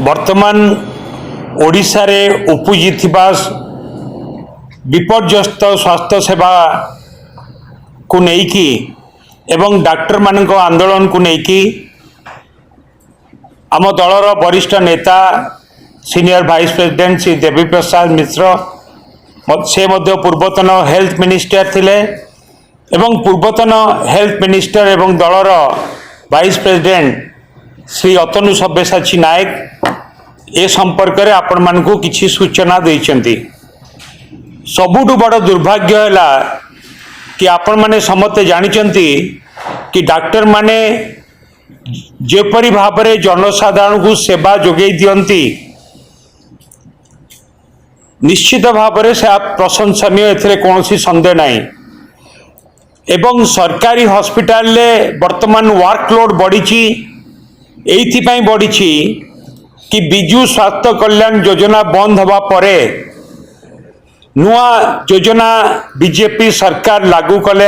वर्तमान ओडिशा रे उपजिथिबा विपर्यस्त स्वास्थ्य सेवा को नेकी एवं डॉक्टर मानक आंदोलन को नेकी आम दलर वरिष्ठ नेता senior vice president Shri Devi Prasad Mishra से मध्य पूर्वतन हेल्थ मिनिस्टर थिले एवं पूर्वतन हेल्थ मिनिस्टर एवं दलर वाइस प्रेसिडेंट श्री अतनु सब्यसाची नायक ए संपर्क में आपण मानकु किछि सूचना देइचंती। सबुठु बड़ दुर्भाग्य है कि आपण माने समस्ते जानिचंती कि डॉक्टर माने जेपरी भाव में जनसाधारण को सेवा जोगई दियंती निश्चित भाव में से प्रशंसनीय एथिरे कौनसी संदेह नहीं। एवं सरकारी हॉस्पिटल ले वर्तमान वर्कलोड बढ़ी एइथिपाई बढ़ी कि विजु स्वास्थ्य कल्याण योजना बंद हवा परे नुआ योजना बीजेपी सरकार लागू कले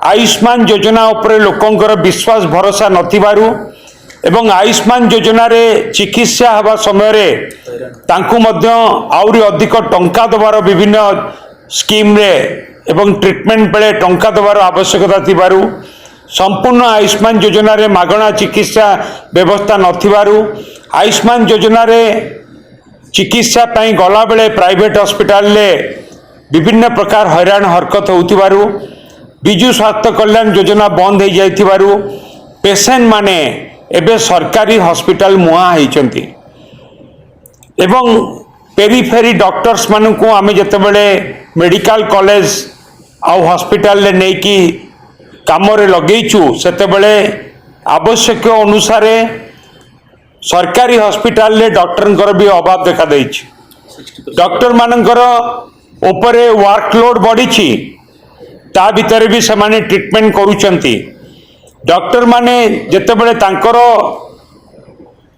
आयुष्मान योजना उपरे लोकंकर विश्वास भरोसा नथिबारु एवं आयुष्मान योजना रे चिकित्सा हवा समय रे तांकु मध्य आउरी अधिक टंका दबार विभिन्न स्कीम रे एवं ट्रीटमेंट बेले टंका दबार आवश्यकता थिबारु संपूर्ण आयुष्मान योजना रे मागणा चिकित्सा व्यवस्था नथिबारु आयुष्मान योजना रे चिकित्सा पाई गला बेले प्राइवेट हॉस्पिटल ले विभिन्न प्रकार हैरान हरकत होतिबारु विजु स्वास्थ्य कल्याण योजना बंद हो जाइथिबारु पेशेंट माने एबे सरकारी हॉस्पिटल मुहा होइचंती एवं पेरीफेरी डॉक्टर्स मानू को आमे जतेबेले मेडिकल कॉलेज आउ हॉस्पिटल ले नै कि कामरे लगेइछु सेतेबेले आवश्यक अनुसार सरकारी हॉस्पिटल ले डॉक्टर भी अभाव देखा देइछि। डॉक्टर मानकर ऊपरे वर्कलोड बढ़ी ता भीतर भी सेमाने ट्रीटमेंट करूचंती। डॉक्टर माने जेतेबेले तांकर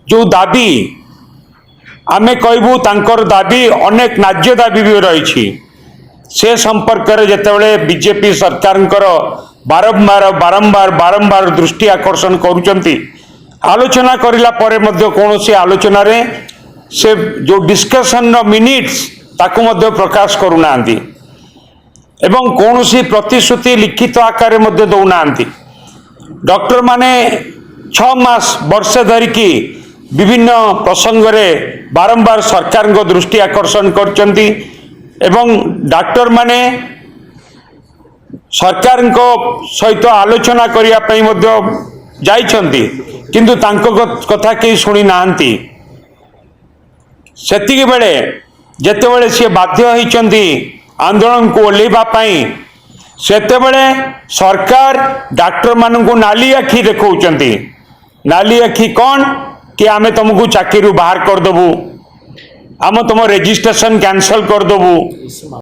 जो दाबी आमे कहबू तांकर दाबी अनेक न्याज्य दाबी भी रही से संपर्क में जेतेबेले बीजेपी सरकारंकर बारंबार दृष्टि आकर्षण करूचंती आलोचना करिला परे मध्य कौनसी आलोचना रे से जो डिस्कशन मिनिट्स ताकू मध्य प्रकाश करूना एवं कौनसी प्रतिश्रुति लिखित आकार मध्य दौना डॉक्टर माने 6 मास वर्षे धरिकी विभिन्न प्रसंग रे बारंबार सरकार को दृष्टि आकर्षण करचंती एवं डॉक्टर माने सरकार को सहित आलोचना करिया पई मध्य जाइछंती किंतु तांको कथा के सुनी नांती सेतिके बेले जेतेबेले से बाध्य होइचंती आंदोलन को ओलेबा पई सेतेबेले सरकार डॉक्टर मानू नाली आखि देखौचंती नाली आखि कौन कि आमे तुमको चाकरी बाहर कर देबू आम तुम रजिस्ट्रेशन कैंसल कर देबू।